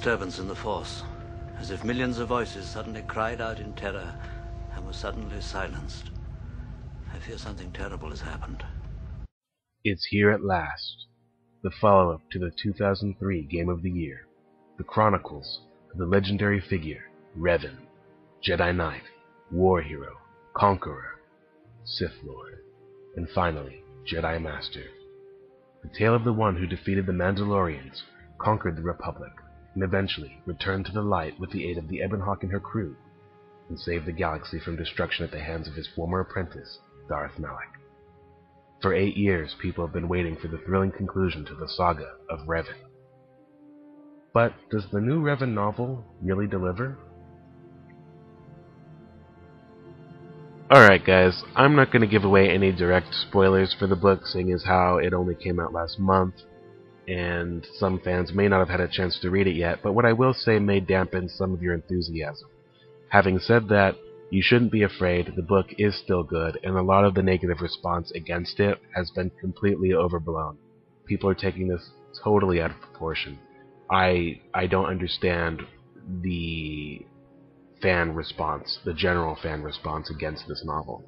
disturbance in the Force, as if millions of voices suddenly cried out in terror and were suddenly silenced. I fear something terrible has happened. It's here at last, the follow-up to the 2003 Game of the Year, the chronicles of the legendary figure Revan, Jedi Knight, War Hero, Conqueror, Sith Lord, and finally, Jedi Master. The tale of the one who defeated the Mandalorians, conquered the Republic, and eventually returned to the light with the aid of the Ebon Hawk and her crew, and saved the galaxy from destruction at the hands of his former apprentice, Darth Malak. For 8 years, people have been waiting for the thrilling conclusion to the saga of Revan. But does the new Revan novel really deliver? Alright guys, I'm not going to give away any direct spoilers for the book, seeing as how it only came out last month, and some fans may not have had a chance to read it yet, but what I will say may dampen some of your enthusiasm. Having said that, you shouldn't be afraid, the book is still good, and a lot of the negative response against it has been completely overblown. People are taking this totally out of proportion. I don't understand the fan response, the general fan response against this novel.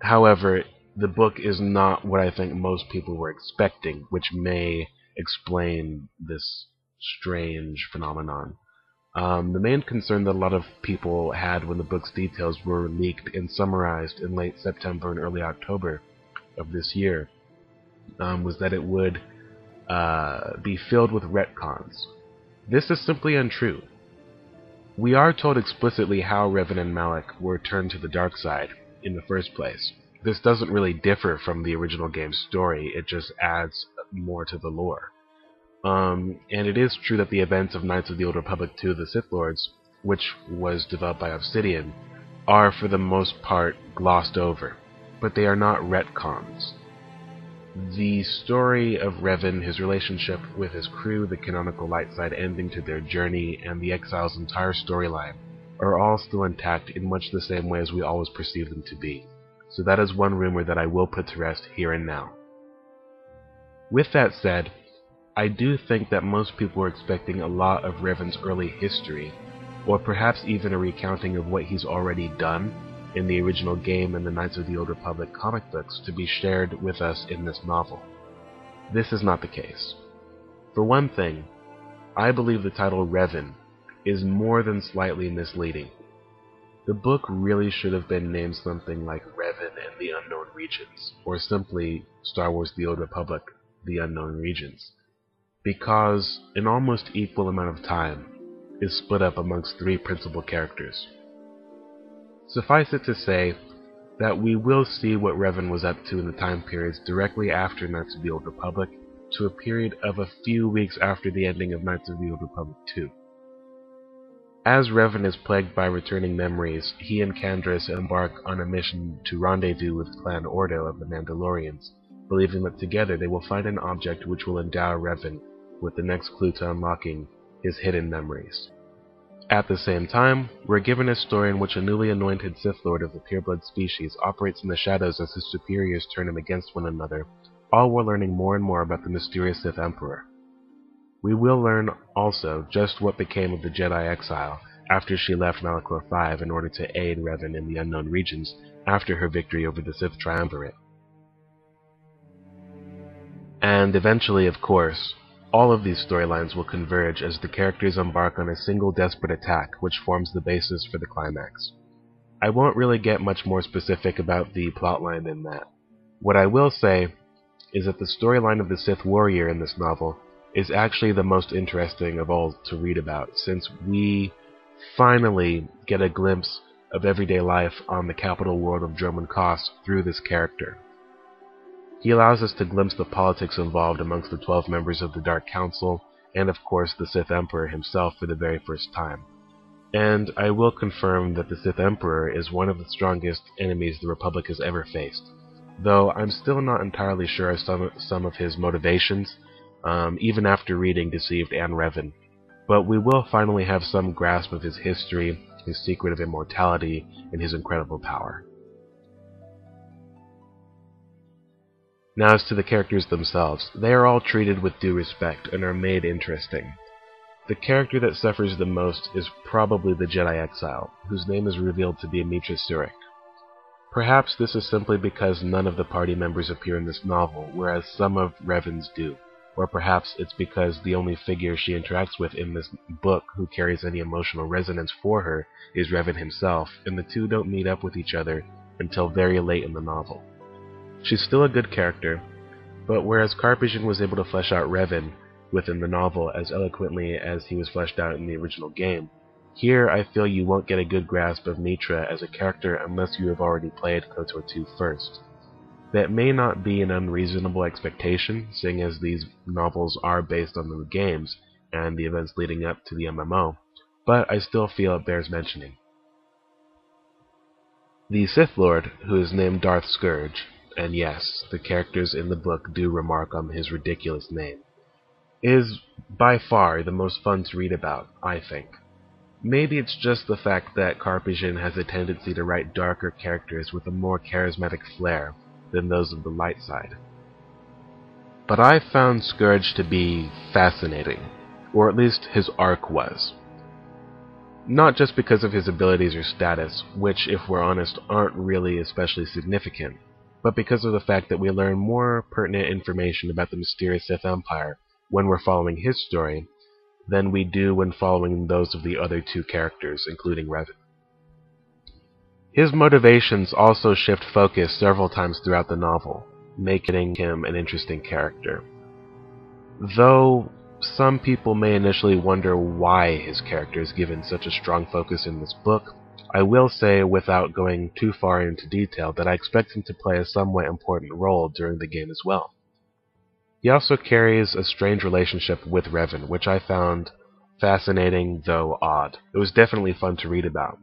However, the book is not what I think most people were expecting, which may explain this strange phenomenon. The main concern that a lot of people had when the book's details were leaked and summarized in late September and early October of this year was that it would be filled with retcons. This is simply untrue. We are told explicitly how Revan and Malak were turned to the dark side in the first place. This doesn't really differ from the original game's story, it just adds more to the lore. And it is true that the events of Knights of the Old Republic 2: The Sith Lords, which was developed by Obsidian, are for the most part glossed over, but they are not retcons. The story of Revan, his relationship with his crew, the canonical light side ending to their journey, and the Exile's entire storyline are all still intact in much the same way as we always perceive them to be. So that is one rumor that I will put to rest here and now. With that said, I do think that most people were expecting a lot of Revan's early history, or perhaps even a recounting of what he's already done in the original game and the Knights of the Old Republic comic books to be shared with us in this novel. This is not the case. For one thing, I believe the title Revan is more than slightly misleading. The book really should have been named something like Revan and the Unknown Regions, or simply Star Wars: The Old Republic: The Unknown Regions, because an almost equal amount of time is split up amongst 3 principal characters. Suffice it to say that we will see what Revan was up to in the time periods directly after Knights of the Old Republic to a period of a few weeks after the ending of Knights of the Old Republic 2. As Revan is plagued by returning memories, he and Candace embark on a mission to rendezvous with Clan Ordo of the Mandalorians, believing that together they will find an object which will endow Revan with the next clue to unlocking his hidden memories. At the same time, we're given a story in which a newly anointed Sith Lord of the pureblood species operates in the shadows as his superiors turn him against one another, all while learning more and more about the mysterious Sith Emperor. We will learn also just what became of the Jedi Exile after she left Malachor 5 in order to aid Revan in the Unknown Regions after her victory over the Sith Triumvirate. And eventually, of course, all of these storylines will converge as the characters embark on a single desperate attack which forms the basis for the climax. I won't really get much more specific about the plotline than that. What I will say is that the storyline of the Sith warrior in this novel is actually the most interesting of all to read about, since we finally get a glimpse of everyday life on the capital world of Dromund Kaas through this character. He allows us to glimpse the politics involved amongst the 12 members of the Dark Council, and of course the Sith Emperor himself for the very first time. And I will confirm that the Sith Emperor is one of the strongest enemies the Republic has ever faced, though I'm still not entirely sure of some of his motivations, even after reading Deceived and Revan. But we will finally have some grasp of his history, his secret of immortality, and his incredible power. Now as to the characters themselves, they are all treated with due respect and are made interesting. The character that suffers the most is probably the Jedi Exile, whose name is revealed to be Mitra Surik. Perhaps this is simply because none of the party members appear in this novel, whereas some of Revan's do. Or perhaps it's because the only figure she interacts with in this book who carries any emotional resonance for her is Revan himself, and the two don't meet up with each other until very late in the novel. She's still a good character, but whereas Karpyshyn was able to flesh out Revan within the novel as eloquently as he was fleshed out in the original game, here I feel you won't get a good grasp of Mitra as a character unless you have already played KOTOR 2 first. That may not be an unreasonable expectation, seeing as these novels are based on the games and the events leading up to the MMO, but I still feel it bears mentioning. The Sith Lord, who is named Darth Scourge, and yes, the characters in the book do remark on his ridiculous name, is by far the most fun to read about, I think. Maybe it's just the fact that Karpyshyn has a tendency to write darker characters with a more charismatic flair than those of the light side. But I found Scourge to be fascinating, or at least his arc was. Not just because of his abilities or status, which, if we're honest, aren't really especially significant, but because of the fact that we learn more pertinent information about the mysterious Sith Empire when we're following his story than we do when following those of the other two characters, including Revan. His motivations also shift focus several times throughout the novel, making him an interesting character. Though some people may initially wonder why his character is given such a strong focus in this book, I will say, without going too far into detail, that I expect him to play a somewhat important role during the game as well. He also carries a strange relationship with Revan, which I found fascinating, though odd. It was definitely fun to read about.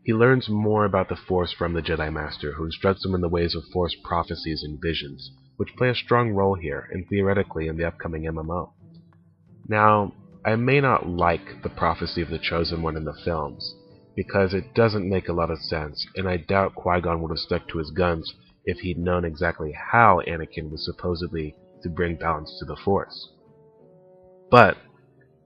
He learns more about the Force from the Jedi Master, who instructs him in the ways of Force prophecies and visions, which play a strong role here, and theoretically in the upcoming MMO. Now, I may not like the prophecy of the Chosen One in the films, because it doesn't make a lot of sense, and I doubt Qui-Gon would have stuck to his guns if he'd known exactly how Anakin was supposedly to bring balance to the Force. But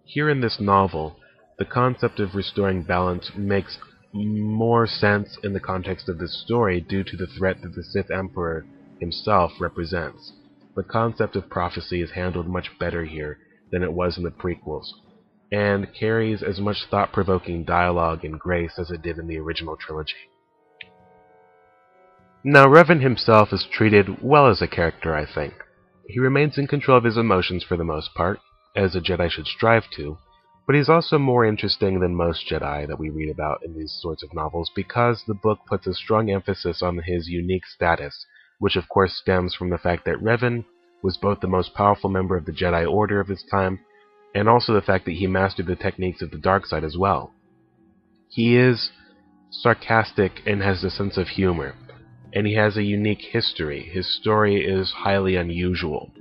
here in this novel, the concept of restoring balance makes more sense in the context of this story due to the threat that the Sith Emperor himself represents. The concept of prophecy is handled much better here than it was in the prequels, and carries as much thought-provoking dialogue and grace as it did in the original trilogy. Now, Revan himself is treated well as a character, I think. He remains in control of his emotions for the most part, as a Jedi should strive to, but he's also more interesting than most Jedi that we read about in these sorts of novels because the book puts a strong emphasis on his unique status, which of course stems from the fact that Revan was both the most powerful member of the Jedi Order of his time, and also the fact that he mastered the techniques of the dark side as well. He is sarcastic and has a sense of humor, and he has a unique history. His story is highly unusual.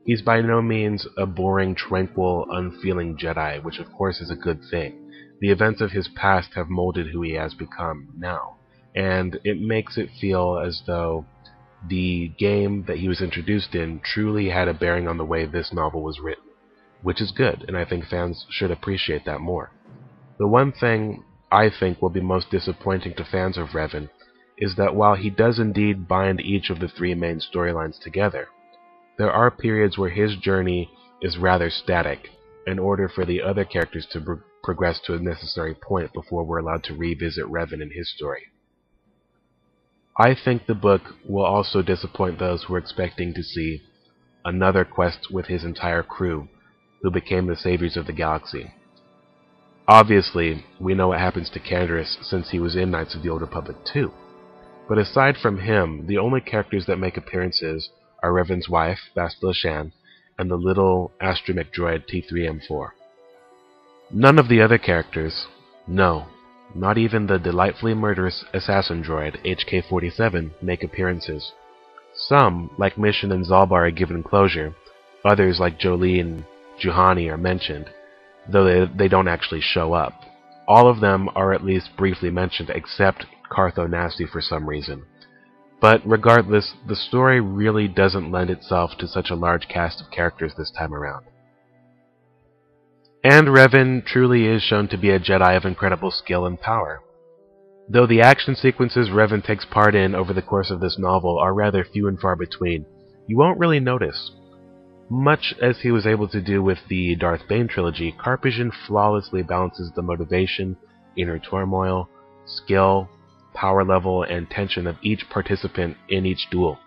He's by no means a boring, tranquil, unfeeling Jedi, which of course is a good thing. The events of his past have molded who he has become now, and it makes it feel as though the game that he was introduced in truly had a bearing on the way this novel was written, which is good, and I think fans should appreciate that more. The one thing I think will be most disappointing to fans of Revan is that while he does indeed bind each of the three main storylines together, there are periods where his journey is rather static, in order for the other characters to progress to a necessary point before we're allowed to revisit Revan and his story. I think the book will also disappoint those who are expecting to see another quest with his entire crew, who became the saviors of the galaxy. Obviously, we know what happens to Canderous since he was in Knights of the Old Republic too. But aside from him, the only characters that make appearances are Revan's wife, Bastila Shan, and the little astromech droid T3M4. None of the other characters, no, not even the delightfully murderous assassin droid HK-47, make appearances. Some, like Mission and Zalbar, are given closure. Others, like Jolee and Juhani, are mentioned, though they don't actually show up. All of them are at least briefly mentioned, except Cartho Nasty for some reason. But regardless, the story really doesn't lend itself to such a large cast of characters this time around. And Revan truly is shown to be a Jedi of incredible skill and power. Though the action sequences Revan takes part in over the course of this novel are rather few and far between, you won't really notice. Much as he was able to do with the Darth Bane trilogy, Karpyshyn flawlessly balances the motivation, inner turmoil, skill, power level, and tension of each participant in each duel.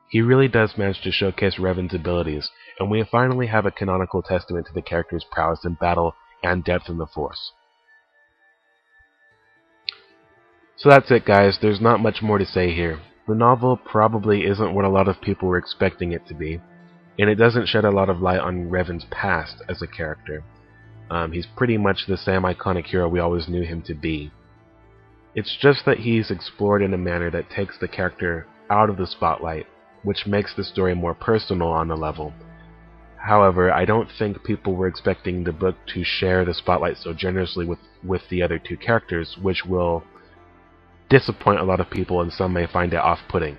He really does manage to showcase Revan's abilities, and we finally have a canonical testament to the character's prowess in battle and depth in the Force. So that's it, guys. There's not much more to say here. The novel probably isn't what a lot of people were expecting it to be, and it doesn't shed a lot of light on Revan's past as a character. He's pretty much the same iconic hero we always knew him to be. It's just that he's explored in a manner that takes the character out of the spotlight, which makes the story more personal on a level. However, I don't think people were expecting the book to share the spotlight so generously with the other two characters, which will disappoint a lot of people and some may find it off-putting.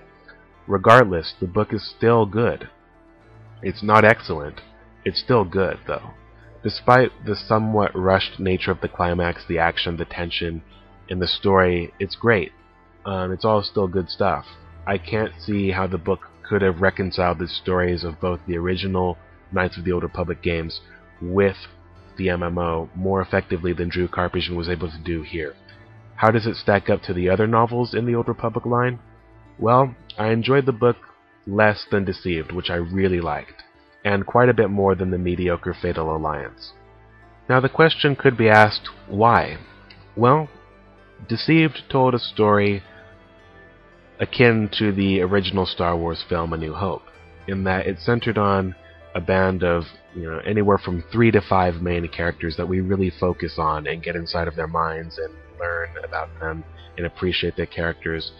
Regardless, the book is still good. It's not excellent. It's still good, though. Despite the somewhat rushed nature of the climax, the action, the tension, and the story, it's great. It's all still good stuff. I can't see how the book could have reconciled the stories of both the original Knights of the Old Republic games with the MMO more effectively than Drew Karpyshyn was able to do here. How does it stack up to the other novels in the Old Republic line? Well, I enjoyed the book less than Deceived, which I really liked, and quite a bit more than the mediocre Fatal Alliance. Now the question could be asked, why? Well, Deceived told a story akin to the original Star Wars film A New Hope, in that it centered on a band of anywhere from 3 to 5 main characters that we really focus on and get inside of their minds and learn about them and appreciate their characters,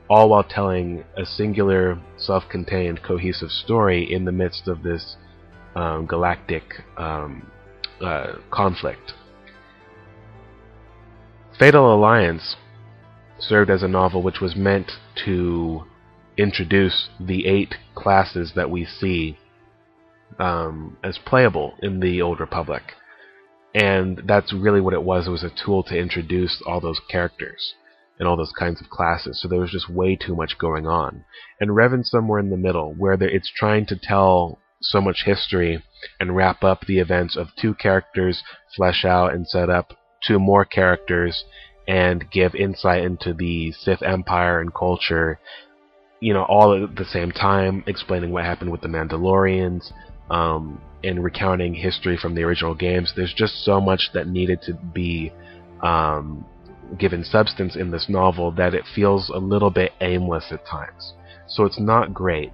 all while telling a singular, self-contained, cohesive story in the midst of this galactic conflict. Fatal Alliance served as a novel which was meant to introduce the 8 classes that we see as playable in the Old Republic. And that's really what it was. It was a tool to introduce all those characters and all those kinds of classes. So there was just way too much going on. And Revan's somewhere in the middle, where it's trying to tell so much history and wrap up the events of 2 characters, flesh out and set up 2 more characters, and give insight into the Sith Empire and culture, all at the same time, explaining what happened with the Mandalorians, and recounting history from the original games. There's just so much that needed to be given substance in this novel that it feels a little bit aimless at times. So it's not great.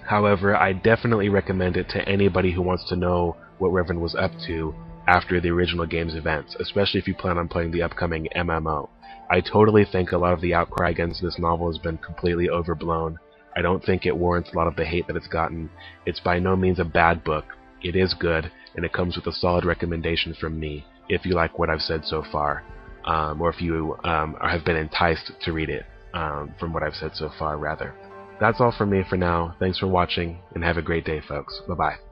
However, I definitely recommend it to anybody who wants to know what Revan was up to after the original game's events, especially if you plan on playing the upcoming MMO. I totally think a lot of the outcry against this novel has been completely overblown. I don't think it warrants a lot of the hate that it's gotten. It's by no means a bad book. It is good, and it comes with a solid recommendation from me, if you like what I've said so far, or if you have been enticed to read it from what I've said so far, rather. That's all from me for now. Thanks for watching, and have a great day, folks. Bye-bye.